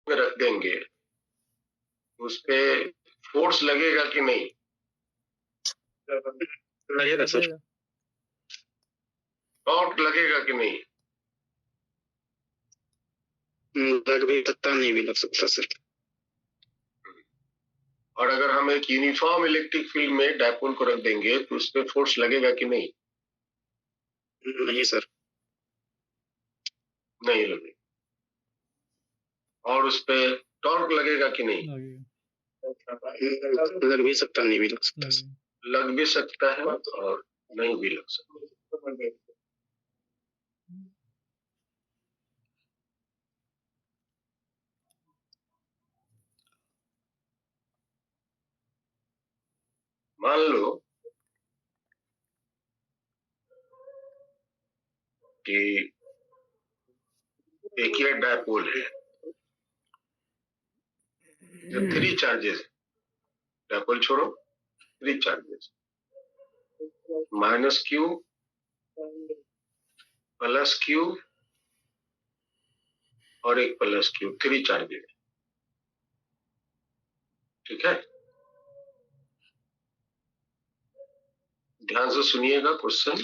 में रख देंगे उस पे फोर्स लगेगा कि नहीं? लगेगा सर। टॉर्क लगेगा कि नहीं? लग भी सकता, नहीं भी लग सकता सर। और अगर हम एक यूनिफॉर्म इलेक्ट्रिक फील्ड में डायपोल को रख देंगे तो उस पे फोर्स लगेगा कि नहीं? नहीं सर। नहीं लगेगा। और उस पे टॉर्क लगेगा कि नहीं? लग भी सकता, नहीं भी लग सकता सर। लग भी सकता है और नहीं भी लग सकता। मान लो कि एक ये डायपोल है, जो 3 चार्जेस, डायपोल छोड़ो, 3 चार्जेस, -q, +q और एक +q, 3 चार्जेस। ठीक है, ध्यान से सुनिएगा क्वेश्चन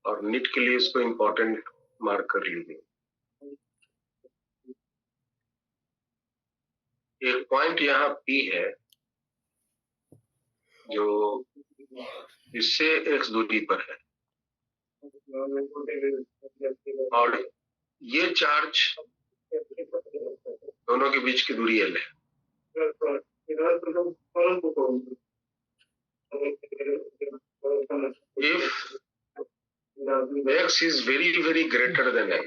और नीट के लिए इसको इंपॉर्टेंट मार्क कर लीजिए। एक पॉइंट यहाँ P है जो इससे x दूरी पर है और ये चार्ज दोनों के बीच की दूरी L है। If x is very greater than L,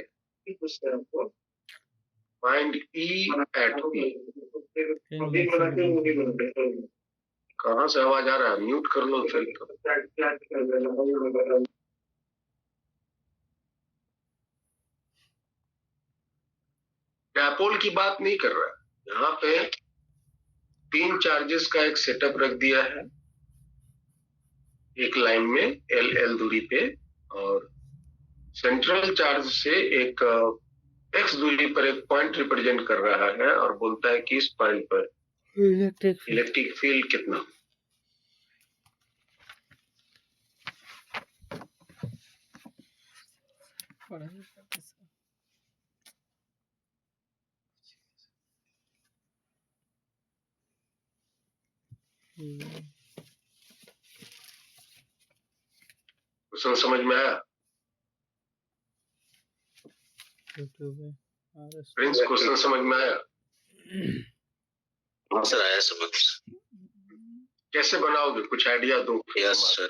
find E at P। कहाँ से आवाज आ रहा है? म्यूट कर लो फिर। डायपोल की बात नहीं कर रहा, यहाँ पे 3 चार्जेस का एक सेटअप रख दिया है एक लाइन में L दूरी पे, और सेंट्रल चार्ज से एक x दूरी पर एक पॉइंट रिप्रेजेंट कर रहा है और बोलता है कि इस पॉइंट पर इलेक्ट्रिक फील्ड कितना। क्वेश्चन समझ में आया? प्रिंस, क्वेश्चन समझ में आया? हाँ सर, आया समझ। कैसे बनाओगे, कुछ आइडिया दो। Yes sir.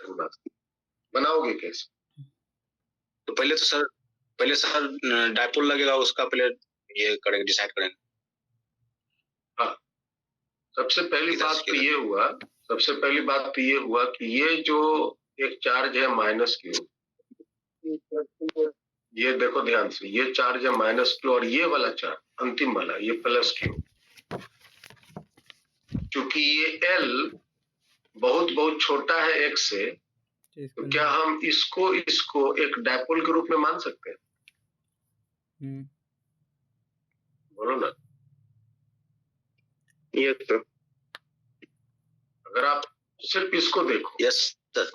बनाओगे कैसे? तो पहले सर डायपोल लगेगा, उसका पहले ये करेंगे, डिसाइड करेंगे। हाँ, सबसे पहली बात तो ये हुआ कि ये जो एक चार्ज है -q, ये देखो ध्यान से, ये चार्ज है -q और ये वाला चार्ज अंतिम वाला ये +q। क्योंकि ये L बहुत छोटा है x से, तो क्या हम इसको एक डायपोल के रूप में मान सकते हैं? बोलो ना। ये तो अगर आप सिर्फ इसको देखो। Yes sir.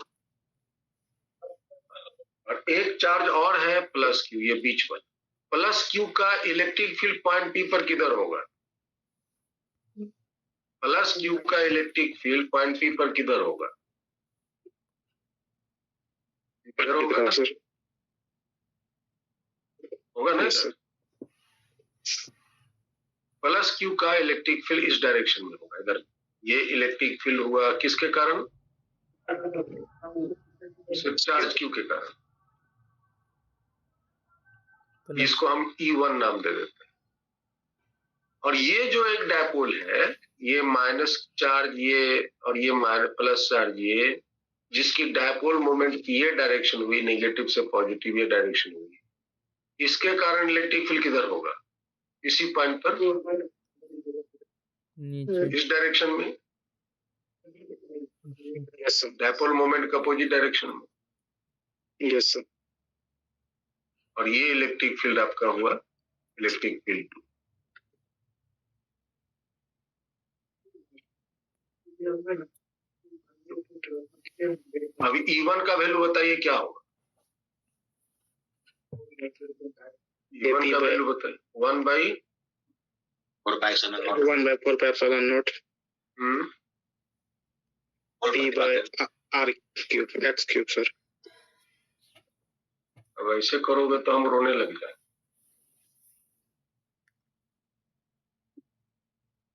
और एक चार्ज और है +q, ये बीच वाला +q का इलेक्ट्रिक फील्ड पॉइंट P पर किधर होगा? +q का इलेक्ट्रिक फील्ड पॉइंट P पर किधर होगा? होगा ना सर? +q का इलेक्ट्रिक फील्ड इस डायरेक्शन में होगा, इधर। ये इलेक्ट्रिक फील्ड हुआ किसके कारण? सिर्फ चार्ज q के कारण। इसको हम E1 नाम दे देते हैं। और ये जो एक डायपोल है, ये माइनस चार्ज ये और ये प्लस चार्ज ये, जिसकी डायपोल मोमेंट की ये डायरेक्शन हुई, नेगेटिव से पॉजिटिव ये डायरेक्शन हुई, इसके कारण इलेक्ट्रिक फील्ड किधर होगा? इसी पॉइंट पर, इस डायरेक्शन में। यस डायपोल मोमेंट का अपोजिट डायरेक्शन में। Yes sir. और ये इलेक्ट्रिक फील्ड आपका हुआ इलेक्ट्रिक फील्ड 2। अभी E1 का वैल्यू बताइए क्या होगा? E1 का वैल्यू बताइए। 4 by epsilon naught. 1 by 4 pi epsilon naught P by R cube x cube sir. अब ऐसे करोगे तो हम रोने लग जाए।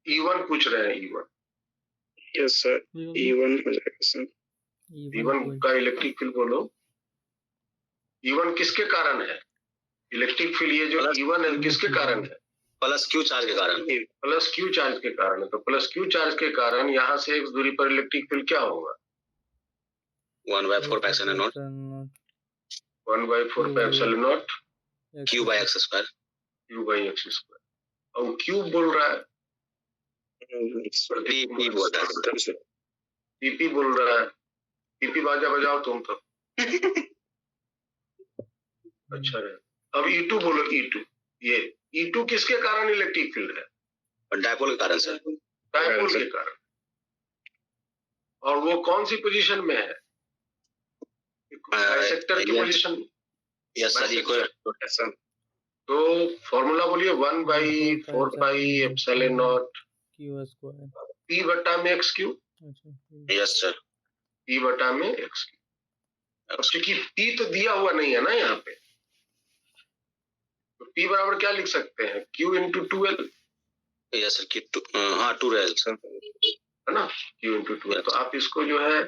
E1 पूछ रहे हैं E1। Yes sir. E1 हो जाएगा sir. E1 का इलेक्ट्रिक फील्ड बोलो। E1 किसके कारण है? इलेक्ट्रिक फील्ड ये जो E1 है किसके कारण है? प्लस क्यू चार्ज के कारण। प्लस क्यू चार्ज के कारण है। तो प्लस क्यू चार्ज के कारण यहाँ से x दूरी पर इलेक्ट्रिक फील्ड क्या होगा? 1 by 4 pi epsilon naught. 1 by 4 pi epsilon naught Q by x square. Q by x square। और क्यूब बोल रहा है। P बोल रहा है। पीपी बोल रहा है। पीपी बाजा बजाओ तुम तो। अच्छा है। अब E2 बोलो E2। ये E2 किसके कारण इलेक्ट्रिक फील्ड है? डायपोल के कारण सर। डायपोल के कारण। और वो कौन सी पोजीशन में है? बाइसेक्टर की पोजीशन। Yes sir. तो फॉर्मूला बोलिए 1 by 4 pi epsilon naught Q square P बटा में x cube. Yes sir. P बटा में x क्यूब। अब क्योंकि P तो दिया हुआ नहीं है ना यहाँ पे, तो P बराबर क्या लिख सकते हैं? Q into 2L। Yes sir. हाँ 2L सर, है ना? Q into 2L। तो आप इसको जो है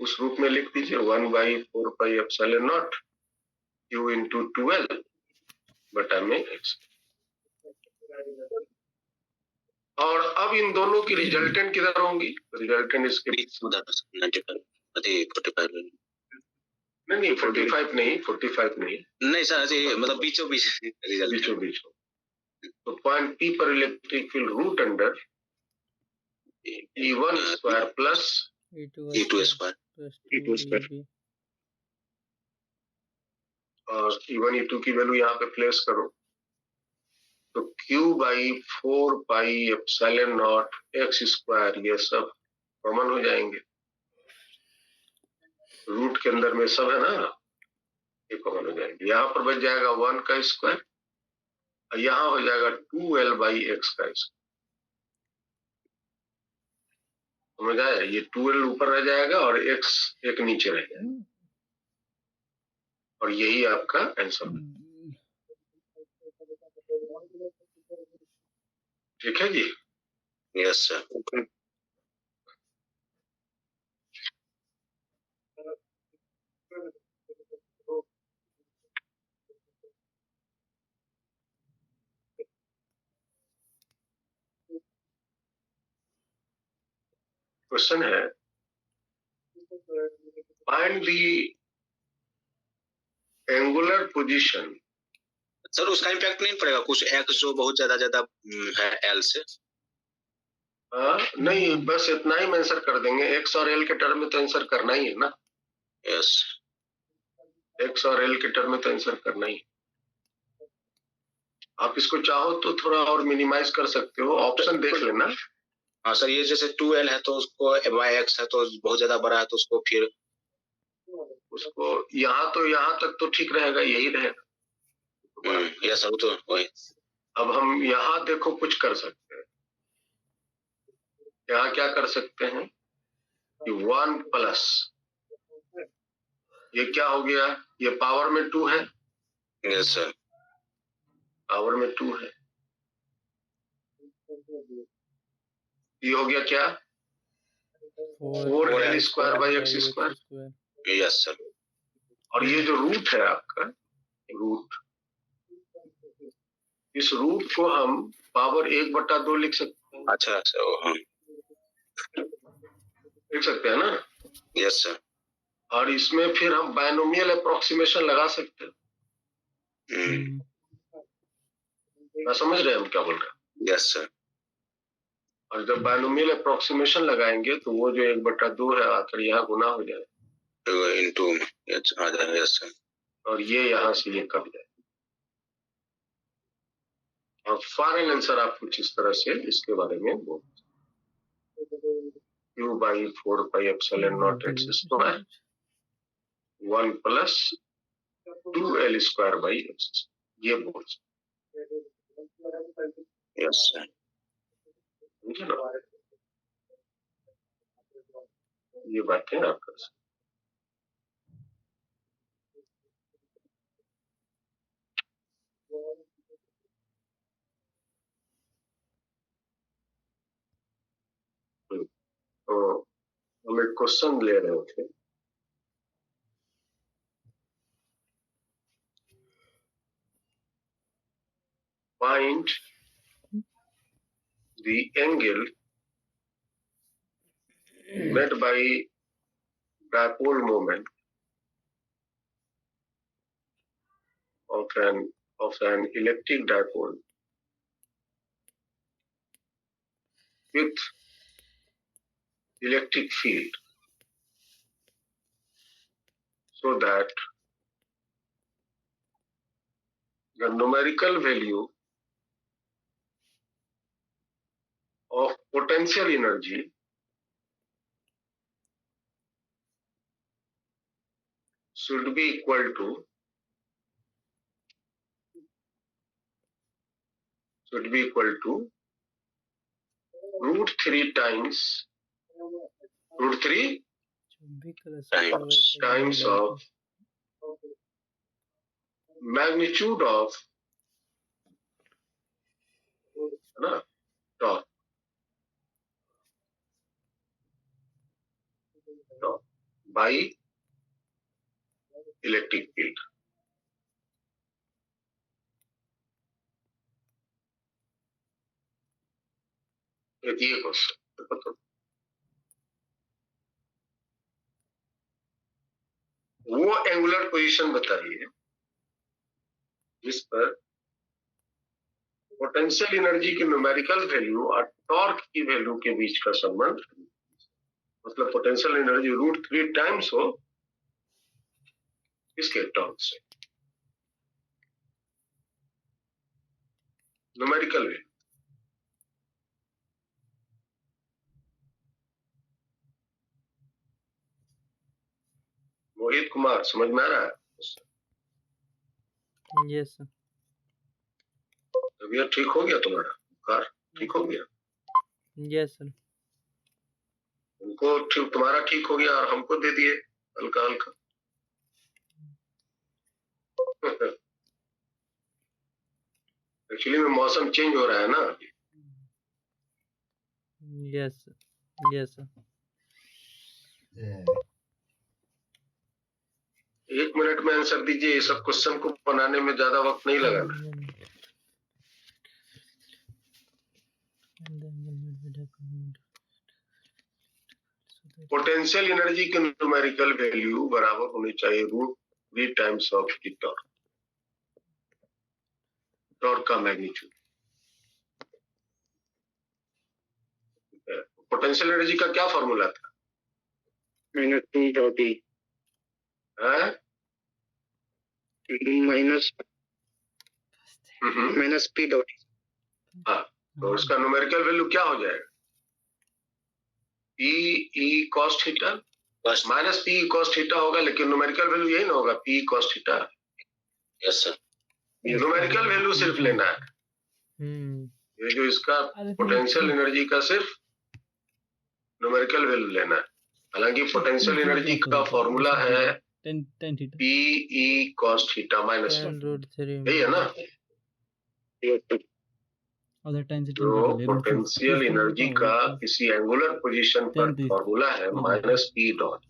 उस रूप में लिख दीजिए 1 by 4 pi epsilon naught Q into 2L बटा में x। और अब इन दोनों की रिजल्टेंट किधर होंगी? रिजल्टेंट इसके बीच। 45 नहीं 45 नहीं, 45 नहीं। नहीं सर, मतलब बीचों बीच रिजल्ट। बीचों बीच। तो पॉइंट P पर electric field root under E1 square plus E2 square. और E1 E2 की वैल्यू यहाँ पे प्लेस करो तो Q by 4 pi epsilon naught x square ये सब कॉमन हो जाएंगे। रूट के अंदर में सब है ना, ये कॉमन हो जाएंगे। यहाँ पर बच जाएगा 1 का स्क्वायर और यहाँ हो जाएगा 2L by x का स्क्वायर। समझ आया? ये 2L ऊपर रह जाएगा और x एक नीचे रह जाएगा और यही आपका आंसर है। ठीक है जी? Yes sir. क्वेश्चन है find the angular position. Sir उसका इम्पैक्ट नहीं पड़ेगा कुछ एक्स जो बहुत ज्यादा है एल से? नहीं, बस इतना ही आंसर कर देंगे। एक्स और एल के टर्म में तो आंसर करना ही है ना। यस, एक्स और एल के टर्म में तो आंसर करना ही। आप इसको चाहो तो थोड़ा और मिनिमाइज कर सकते हो, ऑप्शन देख लेना। हाँ सर, ये जैसे 2L है तो उसको बाई एक्स है तो बहुत ज्यादा बड़ा है तो उसको फिर उसको यहाँ तक तो ठीक रहेगा, यही रहेगा। यस सर, तो वही। अब हम यहाँ देखो कुछ कर सकते हैं। यहाँ क्या कर सकते हैं कि 1 प्लस ये क्या हो गया, ये पावर में 2 है। यस सर, पावर में 2 है। ये हो गया क्या, 4L square by x square. Yes sir. और ये जो रूट है आपका रूट, इस रूट को हम पावर 1/2 लिख सकते हैं। अच्छा अच्छा, हाँ लिख सकते हैं ना। Yes sir. और इसमें फिर हम बायनोमियल अप्रोक्सीमेशन लगा सकते हैं। मैं समझ रहे हैं हम क्या बोल रहे हैं। Yes sir. और जब बायनोमियल अप्रोक्सीमेशन लगाएंगे तो वो जो 1/2 है आकर यहाँ गुना हो जाए इनटू आ जाएगा। Yes sir. और ये यहाँ से ये कट जाए और फाइनल आंसर आप कुछ इस तरह से इसके बारे में बोल। Q by 4 pi epsilon naught x square 1 plus 2L square by x, ये बोल यस सर। समझे ना, ये बातें आप कर सकते। तो हम एक क्वेश्चन ले रहे थे, find the angle made by dipole moment of an electric dipole with electric field, so that the numerical value of potential energy should be equal to root 3 times of magnitude of torque by electric field. ये question वो angular position बताइए जिस पर potential energy की numerical value और torque की value के बीच का संबंध, मतलब पोटेंशियल एनर्जी रूट 3 टाइम्स हो इसके टॉर्क से, न्यूमेरिकल वैल्यू। मोहित कुमार, समझ में आ रहा है? Yes sir. तबीयत ठीक हो गया तुम्हारा? बुखार ठीक हो गया? Yes sir. उनको ठीक, तुम्हारा ठीक हो गया और हमको दे दिए हल्का हल्का। एक्चुअली में मौसम चेंज हो रहा है ना। Yes yes sir. 1 मिनट में आंसर दीजिए, ये सब क्वेश्चन को बनाने में ज्यादा वक्त नहीं लगाना। पोटेंशियल एनर्जी की न्यूमेरिकल वैल्यू बराबर होनी चाहिए root 3 times of the torque, torque का मैग्नीट्यूड। पोटेंशियल एनर्जी का क्या फॉर्मूला था? -P dot E minus P dot E। हाँ, तो उसका न्यूमेरिकल वैल्यू क्या हो जाएगा? P cos theta minus P cos theta होगा, लेकिन न्यूमेरिकल वैल्यू यही ना होगा, P cos theta. Yes sir. Numerical value सिर्फ लेना है, ये जो इसका पोटेंशियल एनर्जी का सिर्फ न्यूमेरिकल वैल्यू लेना है। हालांकि पोटेंशियल एनर्जी का फॉर्मूला है P cos थीटा माइनस 1, यही है ना? तो पोटेंशियल एनर्जी का किसी एंगुलर पोजीशन पर फॉर्मूला है माइनस P डॉट।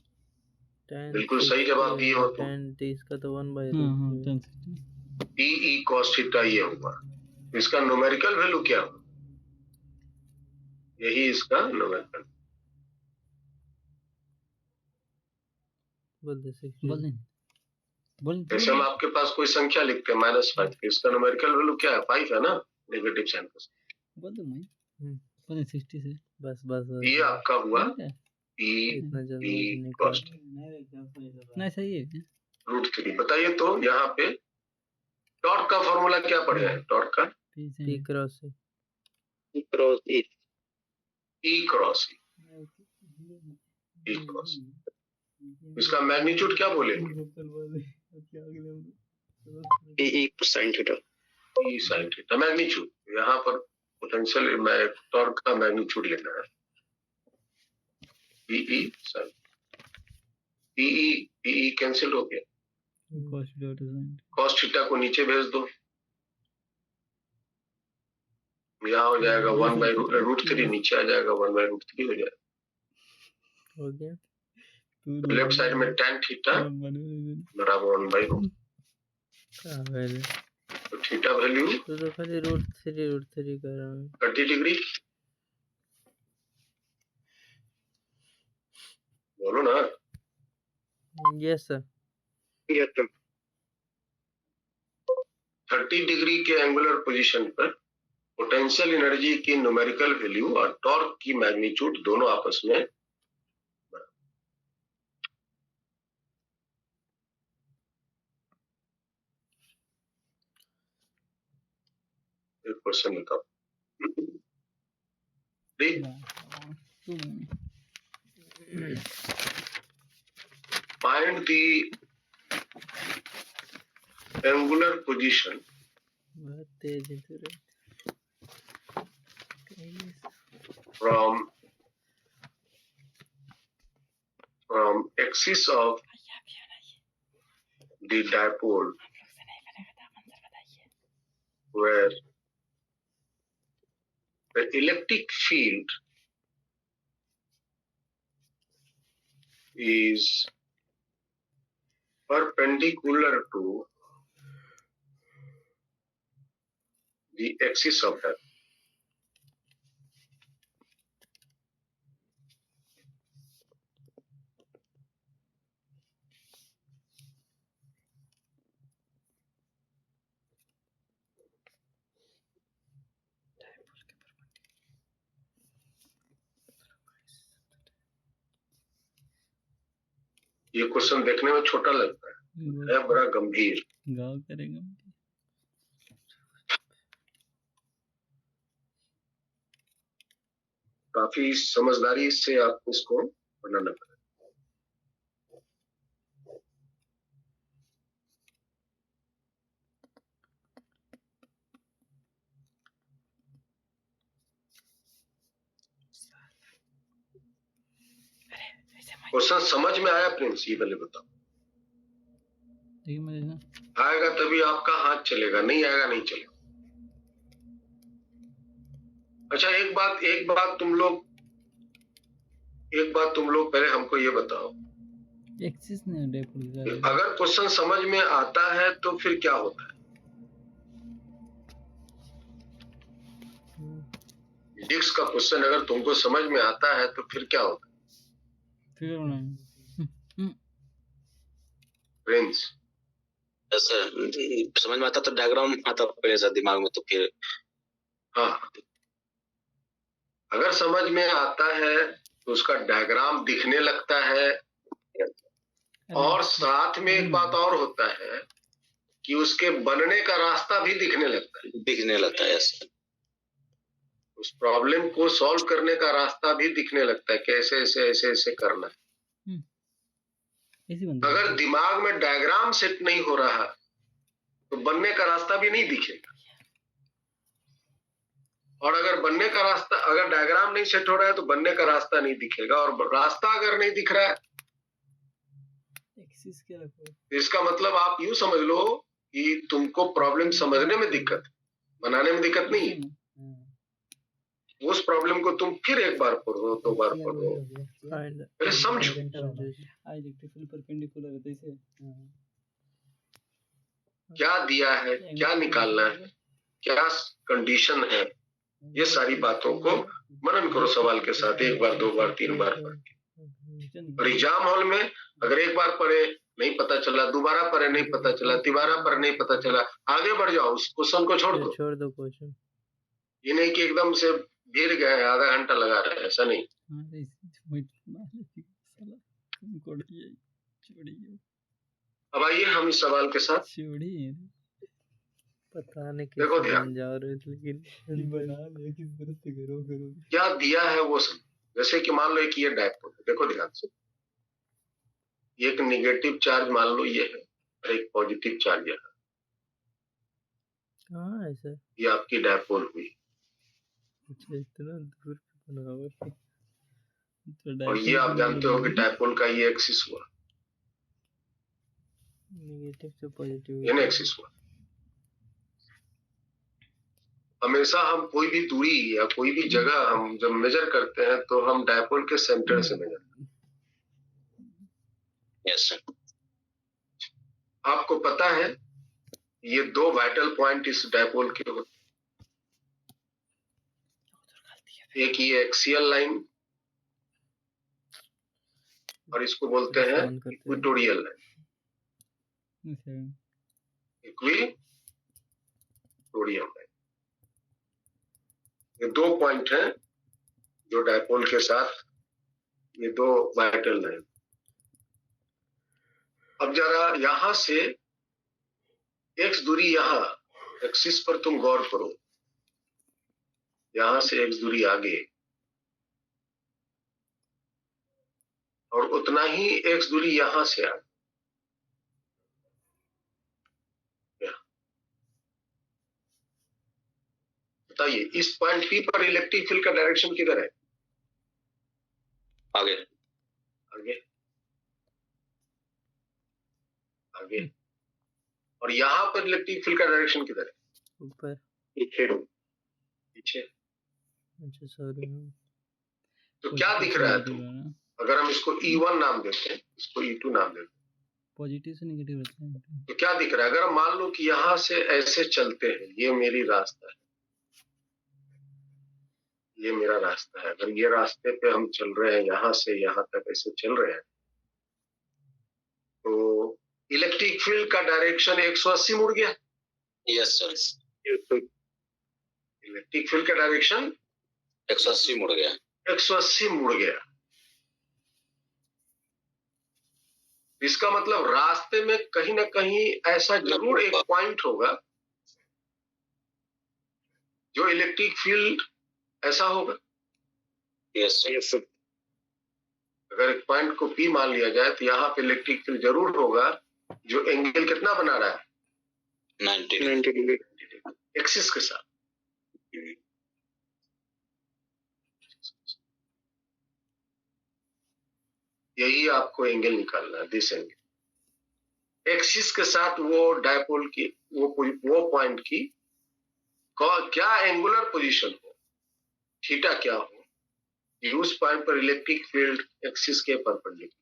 बिल्कुल सही जवाब दिए हो तुम। P cos थीटा ये होगा, इसका न्यूमेरिकल वैल्यू क्या होगा? यही इसका न्यूमेरिकल। जैसे हम आपके पास कोई संख्या लिखते हैं -5, इसका न्यूमेरिकल वैल्यू क्या है? 5 है ना, नेगेटिव साइन का। बस बस ये आपका हुआ P cos नहीं सही है रूट 3। बताइए तो यहाँ पे टॉर्क का फॉर्मूला क्या पड़े हैं? टॉर्क का P cross cross E। E cross E cross. इसका मैग्नीट्यूड क्या बोलेंगे? E sin theta. E sine theta magnitude. यहाँ पर पोटेंशियल टॉर्क का मैग्नीट्यूड लेना है। ई साइन ई कैंसिल हो गया। कॉस थीटा को नीचे भेज दो, यहाँ हो जाएगा 1/√3, नीचे आ जाएगा 1/√3 हो जाएगा। हो गया। तो लेफ्ट साइड में tan थीटा बराबर 1/√। तो थीटा वैल्यू तो खाली √3 कर रहा हूँ। 30 डिग्री। बोलो ना। Yes sir. Yes, sir. 30 degree के एंगुलर पोजीशन पर पोटेंशियल एनर्जी की न्यूमेरिकल वैल्यू और टॉर्क की मैग्नीट्यूड दोनों आपस में एक क्वेश्चन बताओ। Find the angular position बहुत तेज है तेरे। from axis of the dipole where the electric field is perpendicular to the axis of that. ये क्वेश्चन देखने में छोटा लगता है बड़ा गंभीर। गाँव करेंगे। काफी समझदारी से आप इसको बनाना पड़ेगा। क्वेश्चन समझ में आया प्रिंस? ये पहले बताओ। आएगा तभी आपका हाथ चलेगा, नहीं आएगा नहीं चलेगा। अच्छा एक बात तुम लोग पहले हमको ये बताओ, एक्सिस नहीं अगर क्वेश्चन समझ में आता है तो फिर क्या होता है? फिजिक्स का क्वेश्चन अगर तुमको समझ में आता है तो फिर क्या होता है? प्रिंस ऐसा समझ में आता तो डायग्राम आता पहले से दिमाग में, तो फिर हाँ, अगर समझ में आता है तो उसका डायग्राम दिखने लगता है। और साथ में एक बात और होता है कि उसके बनने का रास्ता भी दिखने लगता है। ऐसा उस प्रॉब्लम को सॉल्व करने का रास्ता भी दिखने लगता है, कैसे ऐसे करना है। अगर दिमाग में डायग्राम सेट नहीं हो रहा तो बनने का रास्ता भी नहीं दिखेगा। और अगर डायग्राम नहीं सेट हो रहा है तो बनने का रास्ता नहीं दिखेगा। और रास्ता अगर नहीं दिख रहा है इसका मतलब आप यूं समझ लो कि तुमको प्रॉब्लम समझने में दिक्कत, बनाने में दिक्कत नहीं है। उस प्रॉब्लम को तुम फिर एक बार पढ़ो, 2 बार पढ़ो, पहले समझो। क्या दिया है, क्या निकालना है, क्या कंडीशन है, ये सारी बातों को मनन करो सवाल के साथ, 1 बार 2 बार 3 बार पढ़ के। और एग्जाम हॉल में अगर एक बार पढ़े नहीं पता चला, दोबारा पढ़े नहीं पता चला, तिबारा पढ़े नहीं पता चला, आगे बढ़ जाओ, उस क्वेश्चन को छोड़ दो क्वेश्चन। ये नहीं कि एकदम से गिर गए आधा घंटा लगा रहे, ऐसा नहीं। अब आइए हम इस सवाल के साथ पता नहीं देखो ध्यान जा रहे, लेकिन क्या दिया है वो सब। जैसे कि मान लो एक ये डायपोल है, देखो ध्यान से, ये एक निगेटिव चार्ज मान लो ये है और एक पॉजिटिव चार्ज है, कहाँ है सर? ये आपकी डायपोल हुई। अच्छा, इतना दूर पे बना हुआ है। तो और ये डायपोल आप जानते हो कि डायपोल का ये एक्सिस हुआ, नेगेटिव से पॉजिटिव ये ना एक्सिस हुआ। हमेशा हम कोई भी दूरी या कोई भी जगह हम जब मेजर करते हैं तो हम डायपोल के सेंटर से मेजर करते हैं। Yes sir. आपको पता है ये दो वाइटल पॉइंट इस डायपोल के होते हैं, एक ये एक्सियल लाइन और इसको बोलते हैं इक्वेटोरियल लाइन, इक्वेटोरियल लाइन। ये दो पॉइंट हैं जो डायपोल के साथ, ये दो वाइटल लाइन। अब जरा यहां से एक्स दूरी, यहां एक्सिस पर तुम गौर करो, यहां से एक्स दूरी आगे और उतना ही एक्स दूरी यहां से आगे। बताइए इस पॉइंट पी पर इलेक्ट्रिक फील्ड का डायरेक्शन किधर है? आगे। आगे आगे। और यहां पर इलेक्ट्रिक फील्ड का डायरेक्शन किधर है? ऊपर, पीछे। पीछे। अच्छा सॉरी। तो क्या दिख रहा है तुम? अगर हम इसको E1 नाम देते हैं, इसको E2 नाम देते हैं, पॉजिटिव से नेगेटिव रहता है तो क्या दिख रहा है? अगर हम मान लो कि यहां से ऐसे चलते हैं, ये मेरी रास्ता है, ये मेरा रास्ता है, अगर ये रास्ते पे हम चल रहे हैं, यहां से यहां तक ऐसे चल रहे हैं, तो इलेक्ट्रिक फील्ड का डायरेक्शन 180 मुड़ गया। Yes sir. इलेक्ट्रिक फील्ड का डायरेक्शन 180 मुड़ गया। 180 मुड़ गया। इसका मतलब रास्ते में कहीं ना कहीं ऐसा जरूर एक पॉइंट होगा जो इलेक्ट्रिक फील्ड ऐसा होगा। Yes sir. अगर एक पॉइंट को P मान लिया जाए तो यहाँ पे इलेक्ट्रिक फील्ड जरूर होगा जो एंगल कितना बना रहा है? 90 डिग्री एक्सिस के साथ। यही आपको एंगल निकालना है, दिस एंगल एक्सिस के साथ। वो डायपोल की वो पॉइंट की क्या एंगुलर पोजीशन हो, थीटा क्या हो, उस पॉइंट पर इलेक्ट्रिक फील्ड एक्सिस के परपेंडिकुलर।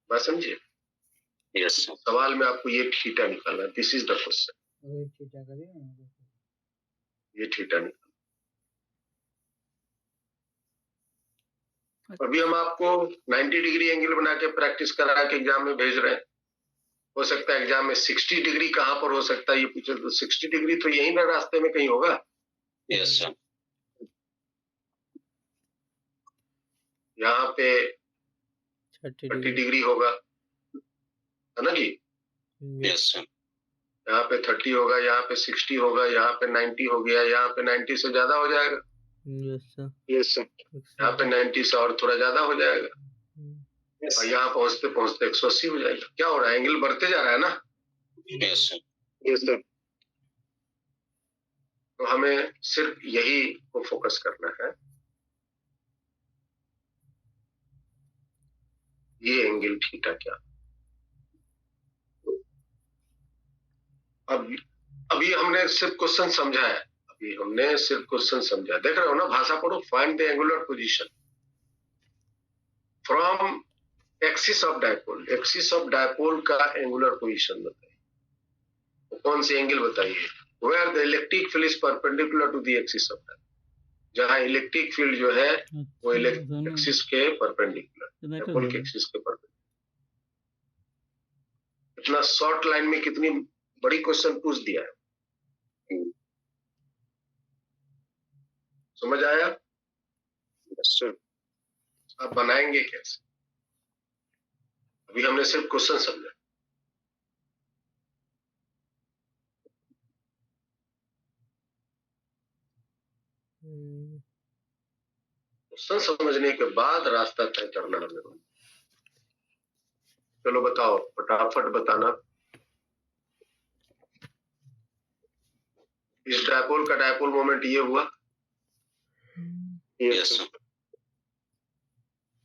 बात समझिए? यस। सवाल में आपको ये थीटा निकालना, दिस इज द क्वेश्चन। ये थीटा निकालना। अभी हम आपको 90 डिग्री एंगल बना के प्रैक्टिस करा के एग्जाम में भेज रहे हैं। हो सकता है एग्जाम में 60 डिग्री कहां पर हो सकता है ये पूछे, तो 60 डिग्री तो यही ना रास्ते में कहीं होगा। Yes sir. यहाँ पे 30 डिग्री होगा, है ना जी? Yes sir. यहाँ पे 30 होगा, यहाँ पे 60 होगा, यहाँ पे 90 हो गया, यहाँ पे 90 से ज्यादा हो जाएगा। Yes sir. यहाँ पे 90 से और थोड़ा ज्यादा हो जाएगा, और यहाँ पहुंचते पहुंचते 180 हो जाएगा। क्या हो रहा है? एंगल बढ़ते जा रहा है ना। Yes sir. Yes sir. तो हमें सिर्फ यही को फोकस करना है, ये एंगल थीटा क्या। अभी हमने सिर्फ क्वेश्चन समझा है, अभी हमने सिर्फ क्वेश्चन समझा। देख रहे हो ना, भाषा पढ़ो। Find the angular position from axis of dipole. Axis of dipole का एंगुलर पोजीशन बताइए, तो कौन सी एंगल बताइए? Where the electric field is perpendicular to the axis of dipole, जहां इलेक्ट्रिक फील्ड जो है वो एक्सिस के परपेंडिकुलर, डायपोल के एक्सिस के परपेंडिकुलर। इतना शॉर्ट लाइन में कितनी बड़ी क्वेश्चन पूछ दिया है। समझ आया? Yes sir. आप बनाएंगे कैसे? अभी हमने सिर्फ क्वेश्चन समझा। क्वेश्चन समझने के बाद रास्ता तय करना है मेरे। चलो बताओ, फटाफट बताना। इस डायपोल का डायपोल मोमेंट ये हुआ। Yes, yes sir.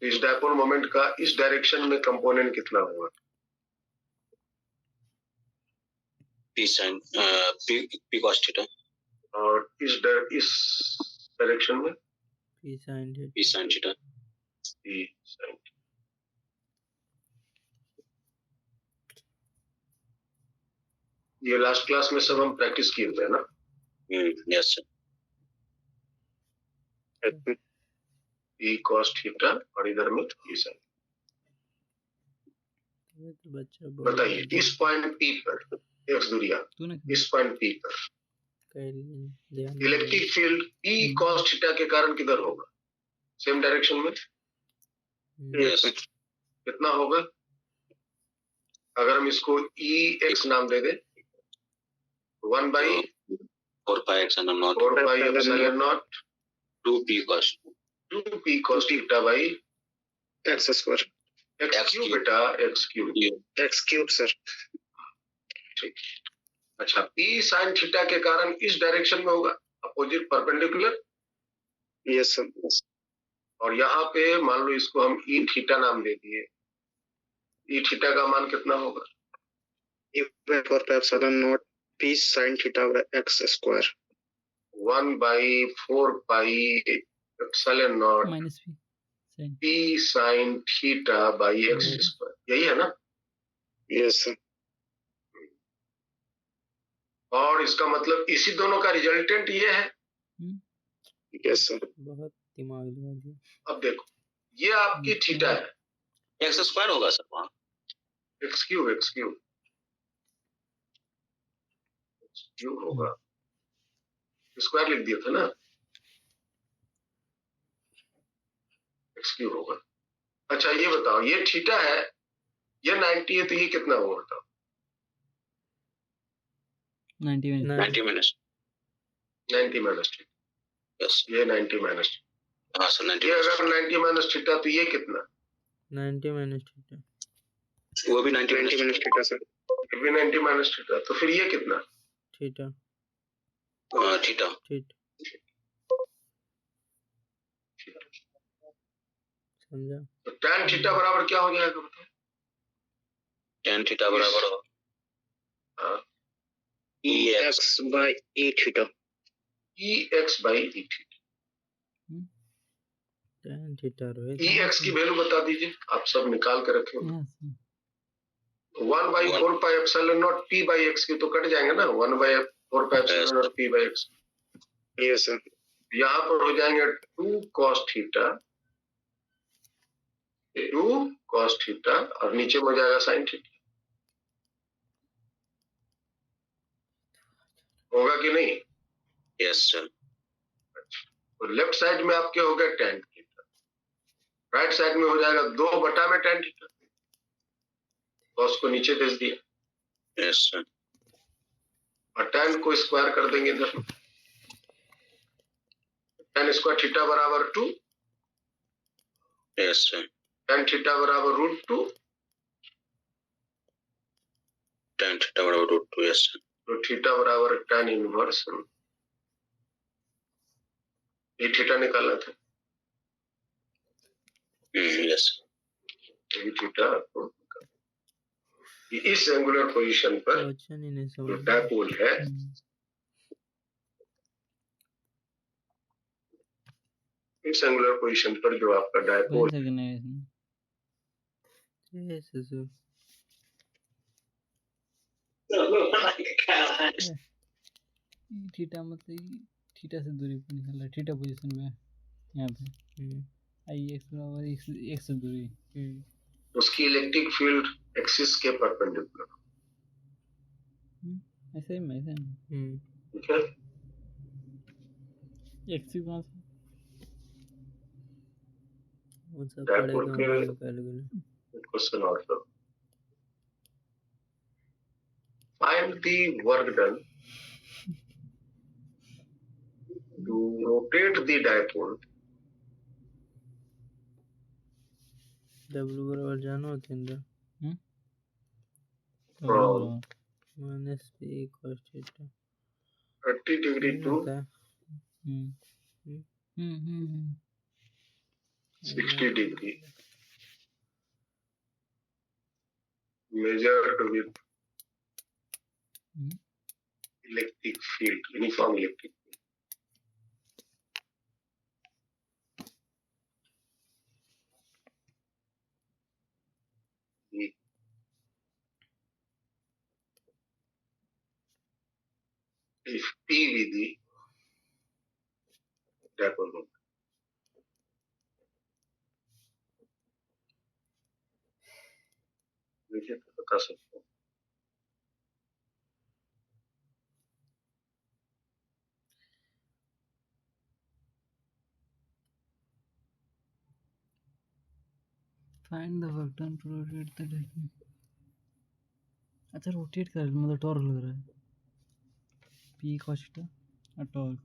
इस डायपोल मोमेंट का इस डायरेक्शन में कंपोनेंट कितना होगा? P sine P cos theta और इस डायरेक्शन में P sine P sine theta. P sin। ये लास्ट क्लास में सब हम प्रैक्टिस किए हुए हैं ना। Yes sir. P cos theta और इधर में P sin। तो बच्चा बताइए इस पॉइंट P पर x दूरिया, इस पॉइंट P पर electric field P cos theta के कारण किधर होगा? सेम डायरेक्शन में। Yes, sir. कितना होगा? अगर हम इसको EX नाम दे दें, 1/4 4 pi X and naught pi epsilon naught 2 P cos 2P cos theta by X square. x cube बेटा, x cube. X cube, sir. ठीक। अच्छा, P sin थीटा के कारण इस डायरेक्शन में होगा, अपोजिट परपेंडिकुलर। Yes, sir. और यहाँ पे मान लो इसको हम E थीटा नाम दे दिए। E थीटा का मान कितना होगा? Even for epsilon naught P sin theta by X square. 1/4 pi epsilon naught minus P sine P sin theta by x square. यही है ना? Yes, sir. और इसका मतलब इसी दोनों का रिजल्टेंट ये है। Yes, sir. बहुत दिमाग लगा दिया। अब देखो, ये आपकी थीटा है, एक्स स्क्वायर होगा सर वहाँ। x क्यूब होगा। स्क्वायर लिख दिया था ना, x क्यूब होगा। अच्छा ये बताओ, ये थीटा है, ये 90 है, तो ये कितना होगा बताओ? 90 minute 90 minutes. 90 minus theta. Yes ये 90 माइनस, हाँ सर 90 ये अगर 90 माइनस थीटा तो ये कितना? 90 माइनस थीटा वो भी 90 20 minutes theta, sir. ये भी 90 माइनस थीटा, तो फिर ये कितना? Theta theta. थीटा समझा। तो tan थीटा बराबर क्या हो जाएगा बताओ? tan थीटा बराबर हो हाँ, X by E theta. EX by E theta. tan theta Rohit EX की वैल्यू बता दीजिए, आप सब निकाल के रखे हो। 1/4 pi epsilon not P by x की तो कट जाएंगे ना, 1/4 pi epsilon not P by x। Yes, sir. यहाँ पर हो जाएंगे 2 cos थीटा, 2 cos थीटा और नीचे में हो जाएगा sin थीटा। होगा कि नहीं? Yes sir. तो लेफ्ट साइड में आपके हो गए tan थीटा, राइट साइड में हो जाएगा 2 में tan थीटा, cos को नीचे भेज दिया यस सर। और tan को स्क्वायर कर देंगे इधर। tan स्क्वायर थीटा बराबर 2, यस सर। tan थीटा बराबर √2, tan थीटा बराबर √2। Yes sir. तो थीटा बराबर tan इनवर्स। ये थीटा निकालना था, यस ये थीटा आपको इस एंगुलर पोजीशन पर क्वेश्चन ही नहीं जो समझ डायपोल है, इस एंगुलर पोजीशन पर जो आपका डायपोल थीटा मतलब थीटा से दूरी पर निकल रहा है, थीटा पोजीशन में यहाँ पे आई एक्स बराबर एक्स से दूरी, उसकी इलेक्ट्रिक फील्ड एक्सिस के परपेंडिकुलर। ऐसे ही मैं ठीक है, एक्स भी कौन सा डायपोल पड़ेगा के पहले क्वेश्चन और सब। Find the work done to rotate the dipole, W बराबर जानो होते हैं from minus P cos theta 30 degree to होता है 60 degree, measured with electric field, uniform electric field. If P with the dipole moment. देखिए तो बता सकते हैं। Find the work done to rotate the dipole. अच्छा रोटेट कर मतलब टॉर्क लग रहा है पी cos थीटा और टॉर्क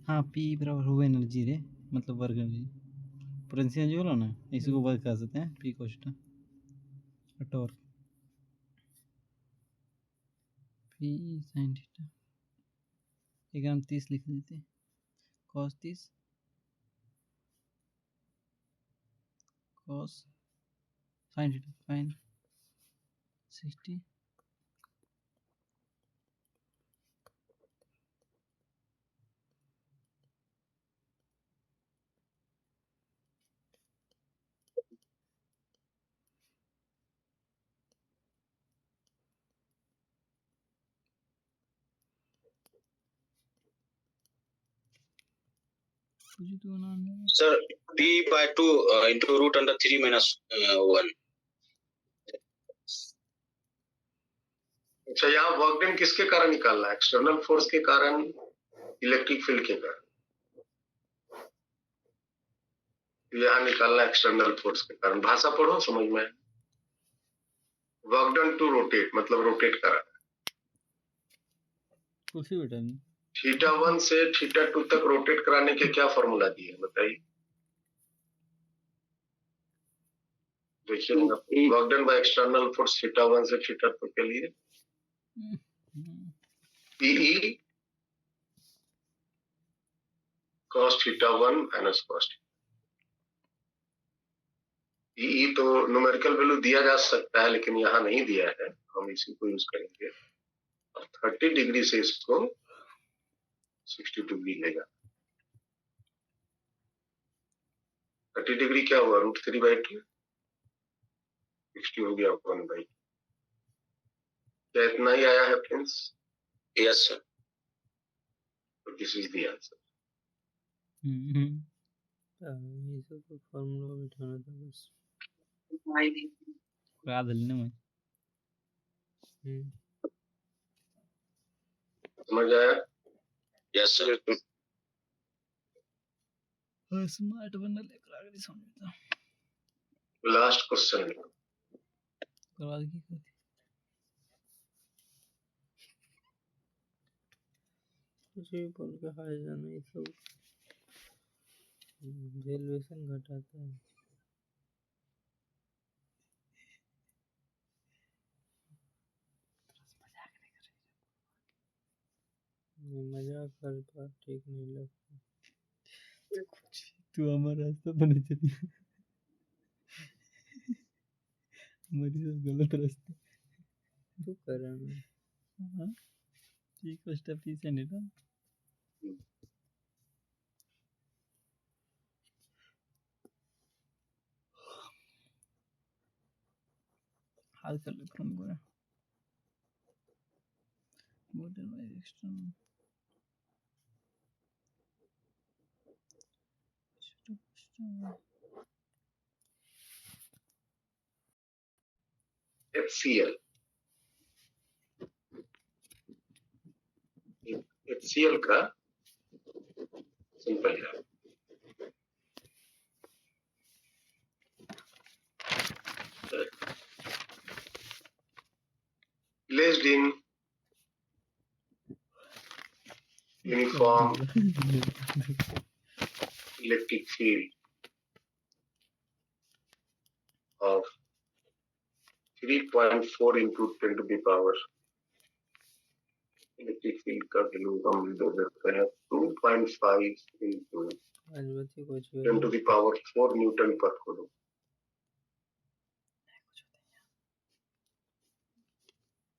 हाँ पी बराबर हो एनर्जी रे मतलब वर्क एनर्जी पोटेंशियल जो होला ना इसी को वर्क कर सकते हैं पी cos थीटा और टॉर्क पी sin थीटा एक हम 30 लिख देते हैं cos 30 cos sin theta fine 60 तुझे तो बनाने में sir P by 2 into root under 3 minus 1. अच्छा यहाँ वर्क डन किसके कारण निकालना है? एक्सटर्नल फोर्स के कारण, इलेक्ट्रिक फील्ड के कारण। यहाँ निकालना एक्सटर्नल फोर्स के कारण। भाषा पढ़ो समझ में। वर्क डन टू रोटेट मतलब रोटेट करा। कुछ भी बेटा नहीं थीटा 1 से थीटा 2 तक रोटेट कराने के क्या फॉर्मूला दिए बताइए। देखिए work done by external force theta 1 से थीटा 2 के लिए PE cos theta 1 minus cos PE तो न्यूमेरिकल वैल्यू दिया जा सकता है लेकिन यहाँ नहीं दिया है, हम इसी को यूज करेंगे। 30 डिग्री से इसको 60 डिग्री लेगा। 30 डिग्री क्या हुआ √3/2 60 हो गया 1/2। क्या इतना ही आया है फ्रेंड्स? Yes sir. तो दिस इज द आंसर। ये सब तो फॉर्मूला बिठाना था बस याद लेने में समझ आया? Yes sir. स्मार्ट बनने लेकर आ गई समझता लास्ट क्वेश्चन करवा की करती कुछ भी बोल के हार जाना ये सब वैल्यूएशन घटाता है मजाक करता ठीक नहीं लगता तू हमारा रास्ता बने चली हमारी सब गलत रास्ते तू कर रहा है हाँ ठीक है स्टेप ही से नहीं था हाल कर ले फ्रॉम गोरा model wise external HCl HCl का सिंपल है placed in uniform electric field of 3.4 into 10 to the power electric field का वैल्यू हम दे देते हैं 2.5 into आज बच्चे कुछ 10 to the power 4 न्यूटन पर कूलम।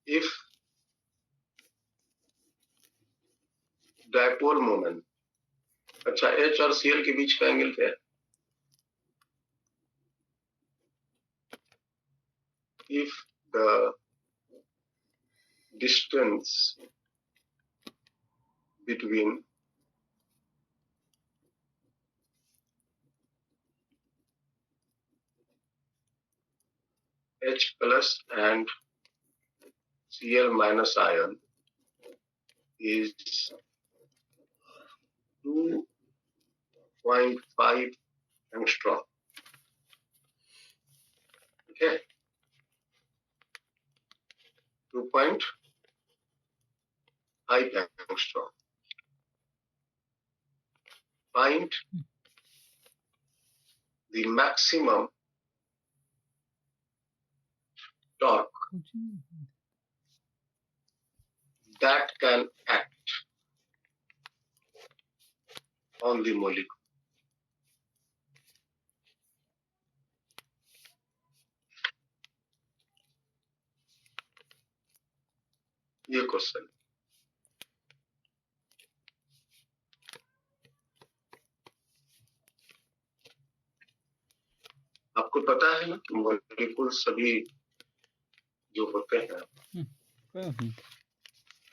If dipole moment, अच्छा H और Cl के बीच का एंगल क्या है? If the distance between H plus and Cl minus ion is 2.5 angstrom. Okay. 2.5 angstrom. Find the maximum torque that can act on the molecule. ये question आपको पता है ना कि मॉलिक्यूल सभी जो होते हैं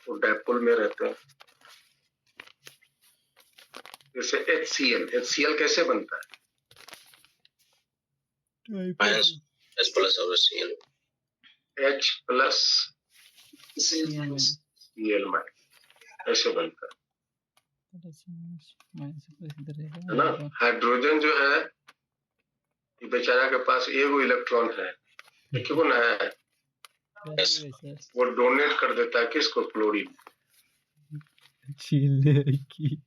वो डायपोल में रहते हैं। जैसे HCl कैसे बनता है? H plus और Cl H plus Cl minus ऐसे बनता है ना। हाइड्रोजन जो है ये बेचारा के पास एगो इलेक्ट्रॉन है, क्यों ना है? वो डोनेट कर देता है किसको? क्लोरीन।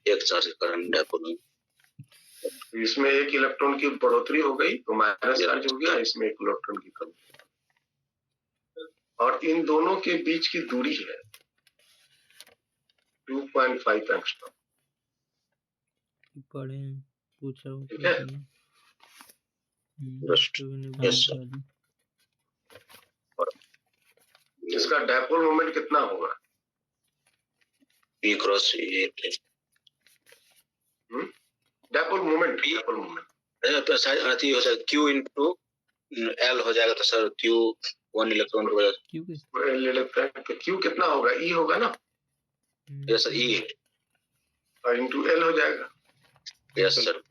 एक चार्ज करंट डायपोल में इसमें एक इलेक्ट्रॉन की बढ़ोतरी हो गई तो माइनस चार्ज हो गया, इसमें एक इलेक्ट्रॉन की कमी। और इन दोनों के बीच की दूरी है 2.5 एंगस्ट्रॉम। पढ़े पूछा ठीक है? इसका डायपोल मोमेंट कितना होगा? P cross A dipole moment तो शायद अति हो जाएगा Q into L हो जाएगा तो सर Q 1 इलेक्ट्रॉन हो जाएगा। ले लेते हैं तो Q कितना होगा? E होगा ना? यस सर E और इंटू L हो जाएगा। यस सर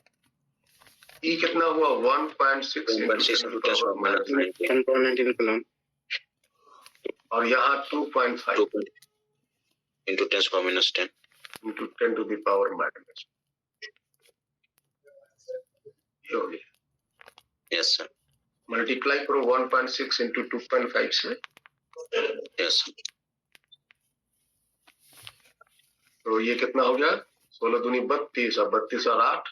E कितना हुआ? 1.6 into 10 power minus 19 10.19 कूलम और यहाँ 2.5 into 10 power minus 10 into 10 to the power minus। ये हो गया। यस सर मल्टीप्लाई करो 1.6 into 2.5 से। यस तो ये कितना हो गया? 16 दूनी 32 और 32 और 8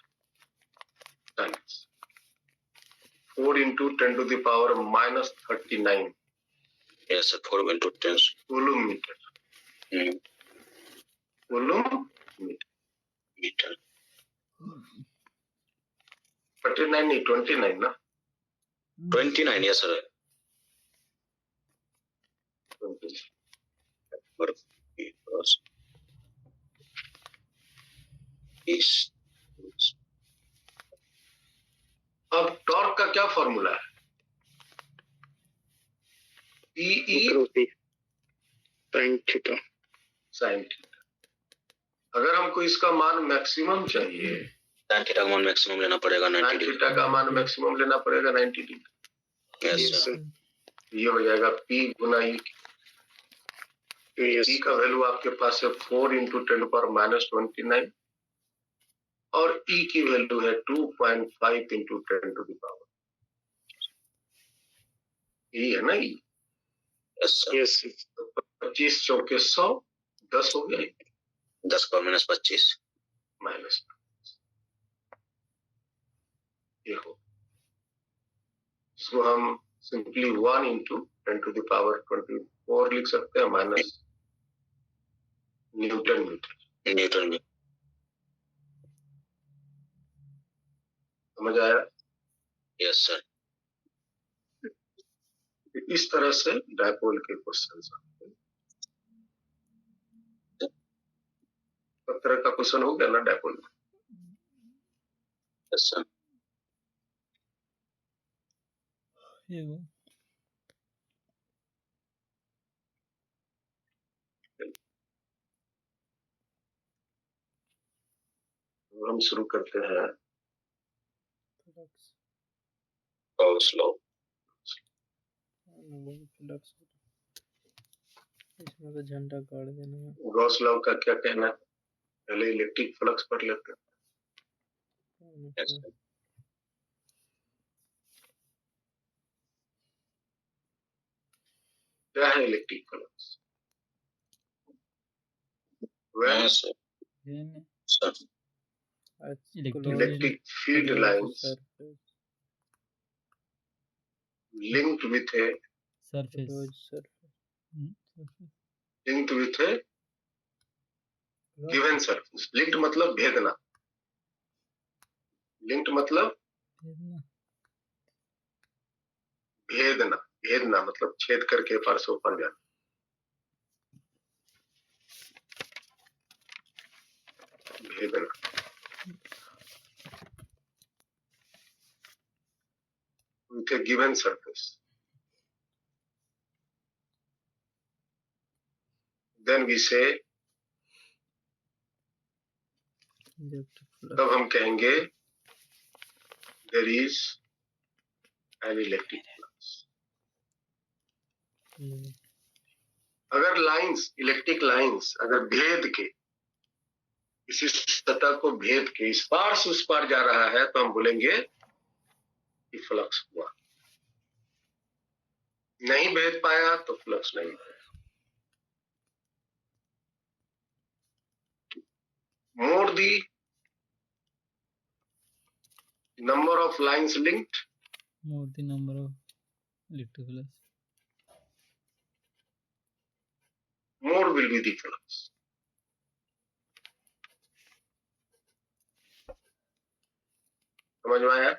4 into 10 to the power minus 39 yes sir 4 into 10 coulomb metre. Coulomb metre 39 नहीं 29 ना? 29 यस सर और P क्रॉस इस अब टॉर्क का क्या फॉर्मूला है? PE sin theta. sin theta. अगर हमको इसका मान मैक्सिमम चाहिए, tan थीटा का मान मैक्सिमम लेना पड़ेगा 90 sin थीटा का मान मैक्सिमम लेना पड़ेगा 90 डिग्री। यस सर ये हो जाएगा P गुना E। यस E का वैल्यू आपके पास है 4 into 10 power minus 29 और E की वैल्यू है 2.5 into 10 to the power। E है ना? E यस सर यस 25 चौके 100 10 हो गए 10⁻⁻25 माइनस देखो, इसको हम सिंपली 1 इंटू 10⁻24 लिख सकते हैं माइनस न्यूटन मीटर। में। समझ आया? Yes sir. इस तरह से डायपोल के क्वेश्चन आते हैं। सब तरह का क्वेश्चन हो गया ना डायपोल में? Yes sir. ये वो हम शुरू करते हैं गॉस लॉ। इसमें तो झंडा गाड़ देना है। गॉस लॉ का क्या कहना है? पहले इलेक्ट्रिक फ्लक्स पढ़ लेते हैं। Yes sir. क्या है electric flux? When yes sir. Sir electric field lines linked with a surface given surface. Linked मतलब भेदना। लिंक्ड मतलब भेदना। भेदना मतलब छेद करके पार से ऊपर जाना। भेदना। with a given surface. Then we say, तब हम कहेंगे there is an electric flux. अगर लाइंस, इलेक्ट्रिक लाइंस अगर भेद के, किसी सतह को भेद के इस पार से उस पार जा रहा है तो हम बोलेंगे कि फ्लक्स हुआ। नहीं भेद पाया तो फ्लक्स नहीं हुआ। More the number of lines linked, more the number of electric flux, more will be the flux. समझ में आया?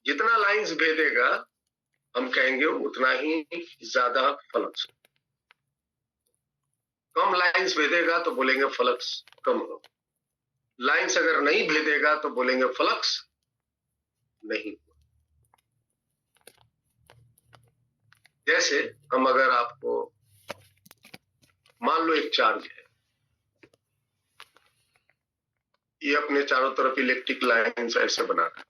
जितना लाइंस भेदेगा हम कहेंगे उतना ही ज्यादा फ्लक्स। कम लाइंस भेदेगा तो बोलेंगे फ्लक्स कम हो। लाइंस अगर नहीं भेदेगा तो बोलेंगे फ्लक्स नहीं। जैसे हम अगर आपको मान लो एक चार्ज है, ये अपने चारों तरफ इलेक्ट्रिक लाइंस ऐसे बना रहा है।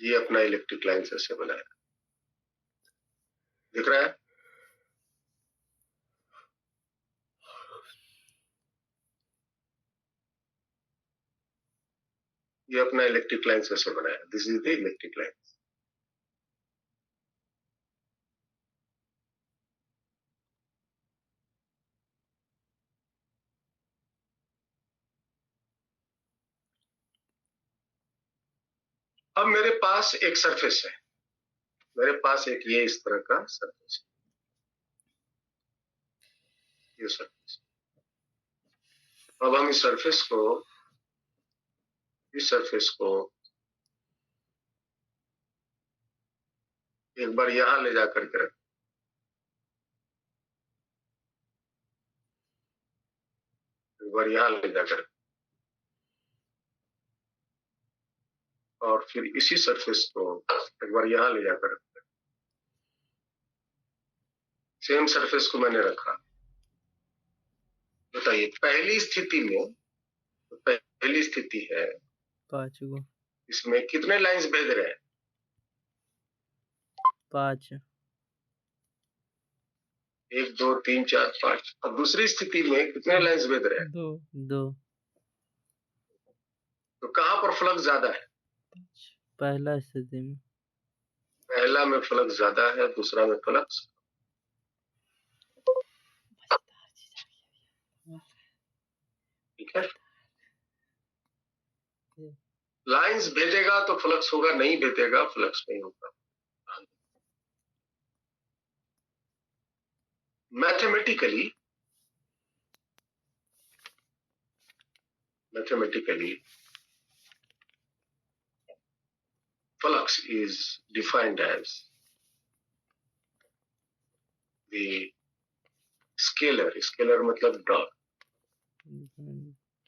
ये अपना इलेक्ट्रिक लाइंस ऐसे बनाया, दिख रहा है? ये अपना इलेक्ट्रिक लाइंस ऐसे बनाया। This is the electric line. अब मेरे पास एक सरफेस है, मेरे पास एक ये इस तरह का सरफेस है, ये सरफेस। अब हम इस सरफेस को एक बार यहां ले जाकर के रख, एक बार यहां ले जाकर, और फिर इसी सरफेस को एक बार यहां ले जाकर रखते हैं। सेम सरफेस को मैंने रखा। बताइए पहली स्थिति में, पहली स्थिति है 5 गो, इसमें कितने लाइंस भेज रहे हैं? 5। 1 2 3 4 5। अब दूसरी स्थिति में कितने लाइंस भेज रहे हैं? 2। तो कहां पर फ्लक्स ज्यादा है? पहला स्थिति में पहला में फ्लक्स ज्यादा है, दूसरा में फ्लक्स ठीक है। लाइंस भेजेगा तो फ्लक्स होगा, नहीं भेजेगा फ्लक्स नहीं होगा। Mathematically flux is defined as the scalar मतलब dot,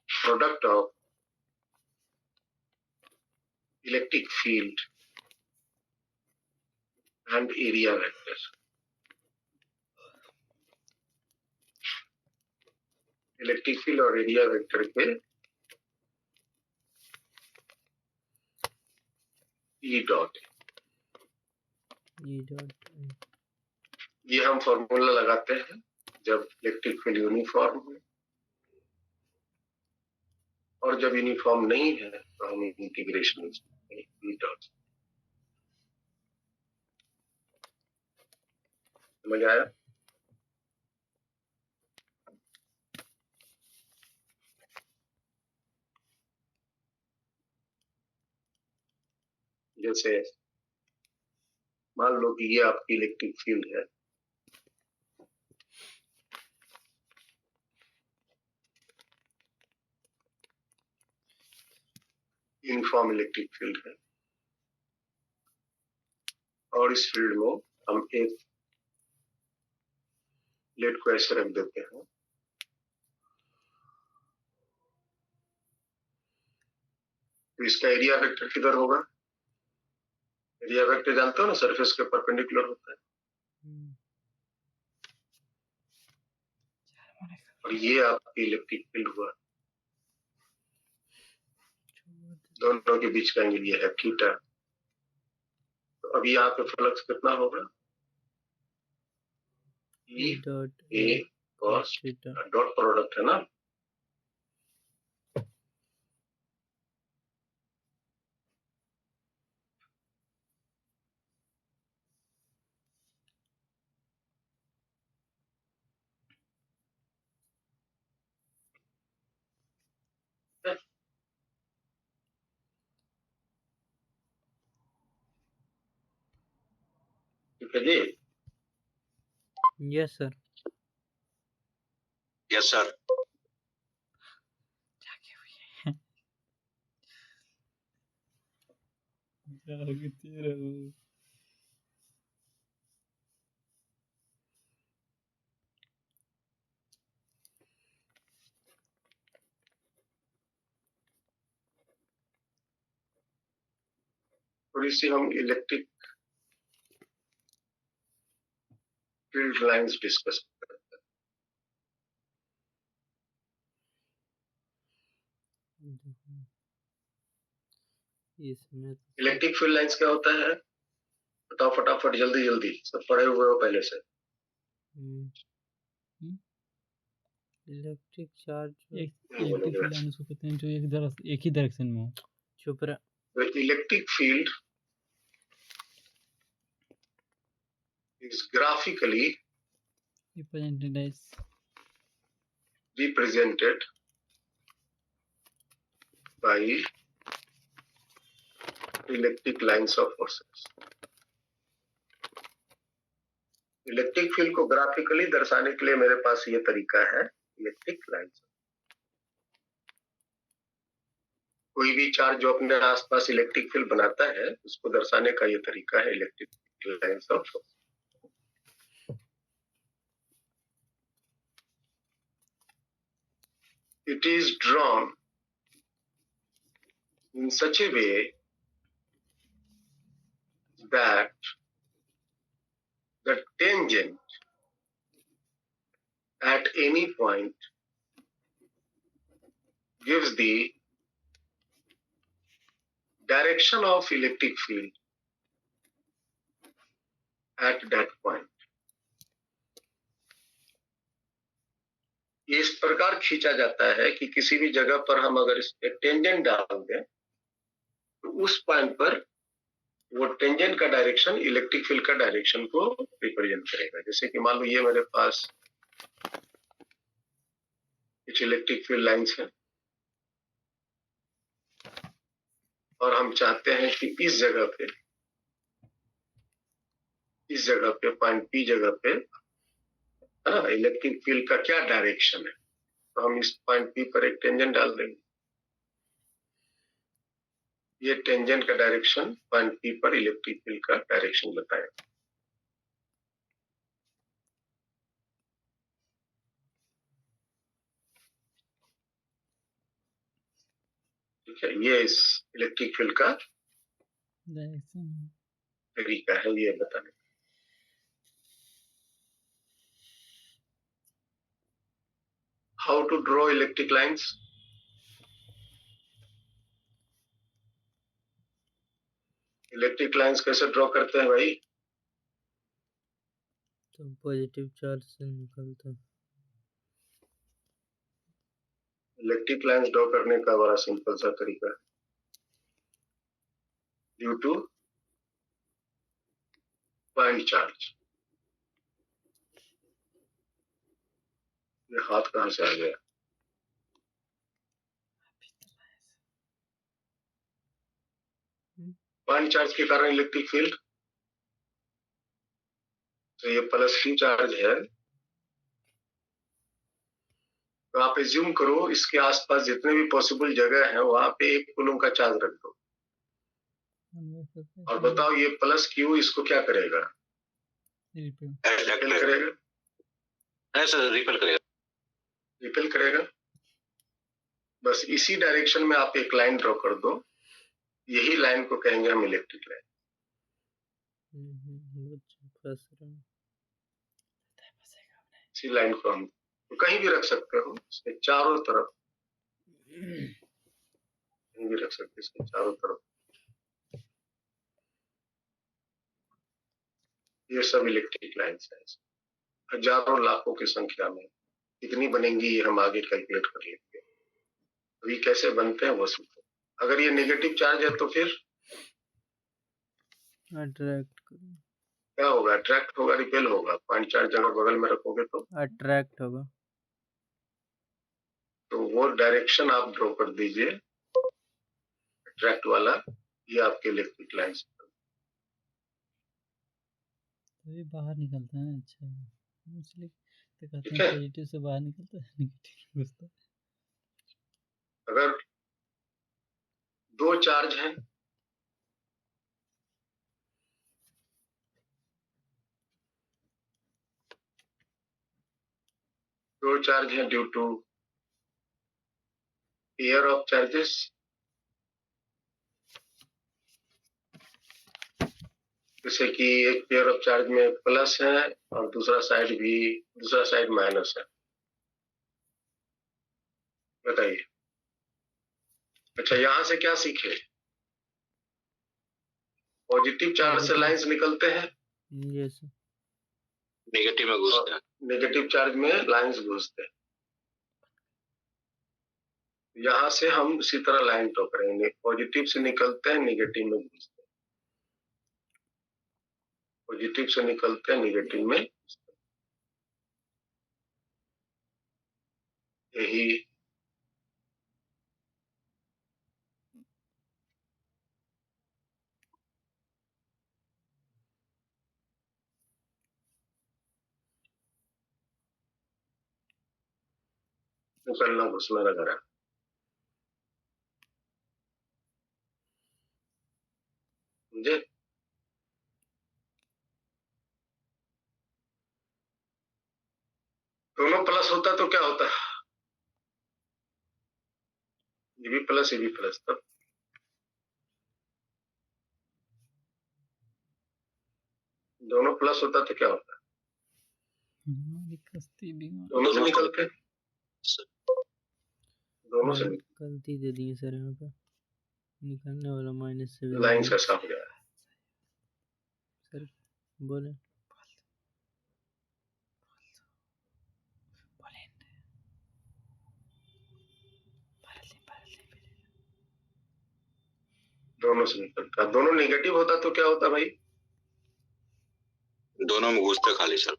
product of electric field and area vector। Electric field और एरिया वेक्टर के ई डॉट, ये हम फॉर्मूला लगाते हैं जब इलेक्ट्रिक फील्ड यूनिफॉर्म है, और जब यूनिफॉर्म नहीं है तो हम इंटीग्रेशन ई डॉट। समझ आया? जैसे मान लो कि ये आपकी इलेक्ट्रिक फील्ड है, यूनिफॉर्म इलेक्ट्रिक फील्ड है, और इस फील्ड में हम एक प्लेट को ऐसे रख देते हैं, तो इसका एरिया वेक्टर किधर होगा? एरिया वेक्टर जानते हो ना, सरफेस के परपेंडिकुलर होता है। और ये आपकी इलेक्ट्रिक फील्ड हुआ, दोनों के बीच का एंगल ये है थीटा। तो अब यहाँ पे फ्लक्स कितना होगा? E dot A cos dot product है ना, ठीक है जी। Yes sir. Yes sir. थोड़ी सी हम इलेक्ट्रिक फील्ड लाइंस डिस्कस करते हैं। इसमें इलेक्ट्रिक फील्ड लाइंस क्या होता है? बताओ फटाफट, जल्दी जल्दी, सब पढ़े हुए हो पहले से। Electric charge electric field line उसको कहते हैं जो एक ही डायरेक्शन में हो। चुप रहा। The electric field is graphically represented by electric lines of forces। Electric field को ग्राफिकली दर्शाने के लिए मेरे पास ये तरीका है, इलेक्ट्रिक लाइंस। कोई भी चार्ज जो अपने आसपास इलेक्ट्रिक फील्ड बनाता है, उसको दर्शाने का ये तरीका है, electric lines of force. It is drawn in such a way that the tangent at any point gives the direction of electric field at that point। ये इस प्रकार खींचा जाता है कि किसी भी जगह पर हम अगर एक टेंजेंट डाल दें तो उस पॉइंट पर वो टेंजेंट का डायरेक्शन इलेक्ट्रिक फील्ड का डायरेक्शन को रिप्रेजेंट करेगा। जैसे कि मान लो ये मेरे पास कुछ इलेक्ट्रिक फील्ड लाइंस है और हम चाहते हैं कि इस जगह पे पॉइंट पी जगह पे है ना इलेक्ट्रिक फील्ड का क्या डायरेक्शन है, तो हम इस पॉइंट पी पर एक टेंजेंट डाल देंगे। ये टेंजेंट का डायरेक्शन पॉइंट पी पर इलेक्ट्रिक फील्ड का डायरेक्शन बताएगा। ठीक है, ये इस इलेक्ट्रिक फील्ड का डायरेक्शन तरीका है ये बताने। How to draw electric lines. Electric lines कैसे ड्रॉ करते हैं भाई? तो पॉजिटिव चार्ज से निकलता है। इलेक्ट्रिक लाइंस ड्रॉ करने का बड़ा सिंपल सा तरीका है। Due two point charge. ये हाथ कहां से आ गया? पॉइंट चार्ज के कारण इलेक्ट्रिक फील्ड, तो ये प्लस क्यू चार्ज है, तो आप एज्यूम करो इसके आसपास जितने भी पॉसिबल जगह है वहां पे एक कूलम का चार्ज रख दो और बताओ ये प्लस क्यू इसको क्या करेगा? रिपेल करेगा। रिपेल करेगा। बस इसी डायरेक्शन में आप एक लाइन ड्रॉ कर दो, यही लाइन को कहेंगे हम इलेक्ट्रिक लाइन। इसी लाइन को हम तो कहीं भी रख सकते हो, इसके चारों तरफ कहीं भी रख सकते हो, इसके चारों तरफ। ये सब इलेक्ट्रिक लाइन्स है, हजारों लाखों की संख्या में। कितनी बनेंगी ये हम आगे कैलकुलेट कर लेंगे। अभी कैसे बनते हैं वो सीखो। अगर ये नेगेटिव चार्ज है तो फिर अट्रैक्ट क्या होगा? अट्रैक्ट होगा, रिपेल होगा। पॉइंट चार्ज अगर बगल में रखोगे तो अट्रैक्ट होगा। तो वो डायरेक्शन आप ड्रॉ कर दीजिए अट्रैक्ट वाला। ये आपके इलेक्ट्रिक लाइन्स ये बाहर निकलता है। अच्छा इसलिए तो कहते हैं पॉजिटिव से बाहर निकलता है, नेगेटिव घुसता है। अगर दो चार्ज हैं, दो चार्ज हैं due to pair of charges, जैसे कि एक पेयर ऑफ चार्ज में प्लस है और दूसरा साइड माइनस है। बताइए। अच्छा, यहां से क्या सीखे? पॉजिटिव चार्ज से लाइंस निकलते हैं, यस नेगेटिव में घुसते हैं। नेगेटिव चार्ज में लाइंस घुसते हैं। यहाँ से हम इसी तरह लाइन ड्रॉ करेंगे। पॉजिटिव से निकलते हैं, नेगेटिव में घुसते हैं। पॉजिटिव से निकलते हैं, नेगेटिव में घुसते हैं। यही निकलना घुसना लग रहा है। समझे? दोनों प्लस होता तो क्या होता? ये भी प्लस तब दोनों प्लस होता तो क्या होता? दोनों से निकलते, दोनों से गलती दे दी सर यहाँ पे। निकलने वाला माइनस से लाइन ऐसा हो गया। सर बोले दोनों से निकलता, दोनों नेगेटिव होता तो क्या होता भाई? दोनों में घुसते खाली सर।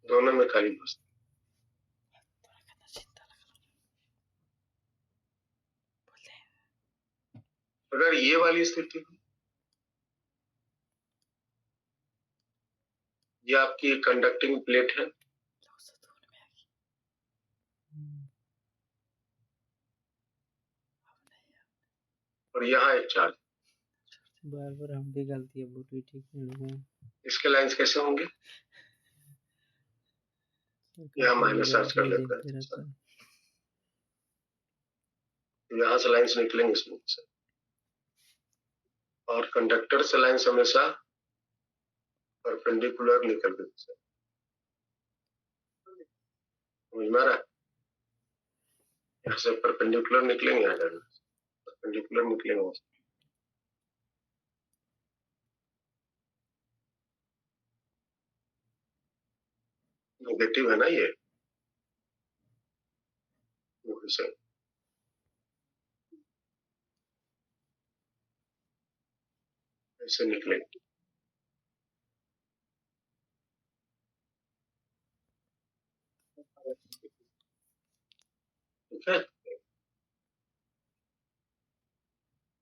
दोनों में खाली घुसता। अगर ये वाली स्थिति, ये आपकी कंडक्टिंग प्लेट है और यहाँ एक चार्ज, बार बार हम भी गलती है बोली ठीक नहीं है। इसके लाइंस कैसे होंगे? यहाँ माइनस चार्ज कर लेते हैं, तो यहाँ से लाइंस निकलेंगे स्मूथ से, और कंडक्टर से लाइंस हमेशा परपेंडिकुलर निकलते हैं। समझ में आ रहा है? यहाँ से परपेंडिकुलर निकलेंगे, यहाँ जाकर परपेंडिकुलर निकलेंगे। नेगेटिव है ना ये, से ऐसे निकलेंगे। ठीक है,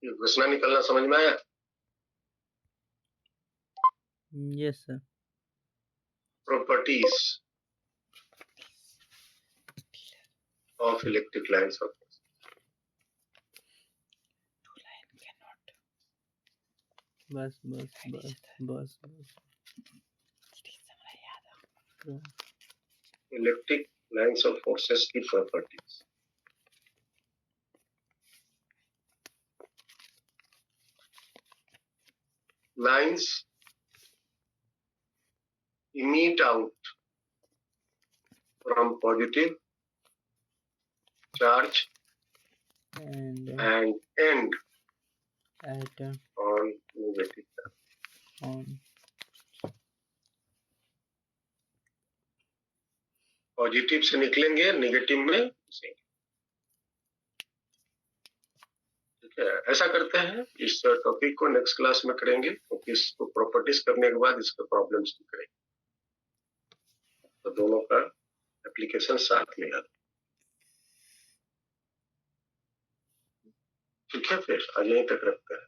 ये घुसना निकलना समझ में आया? Yes sir. Properties of electric lines of force. बस बस बस बस बस Electric lines of forces की properties. Lines emit out from positive charge and end at on negative charge. on positive से निकलेंगे, नेगेटिव में घुसेंगे। ठीक है, ऐसा करते हैं। इस टॉपिक को नेक्स्ट क्लास में करेंगे, क्योंकि इसको प्रॉपर्टीज करने के बाद इसका प्रॉब्लम्स भी करेंगे, तो दोनों का एप्लीकेशन साथ में आता। ठीक है, फिर आज यहीं तक रखते हैं।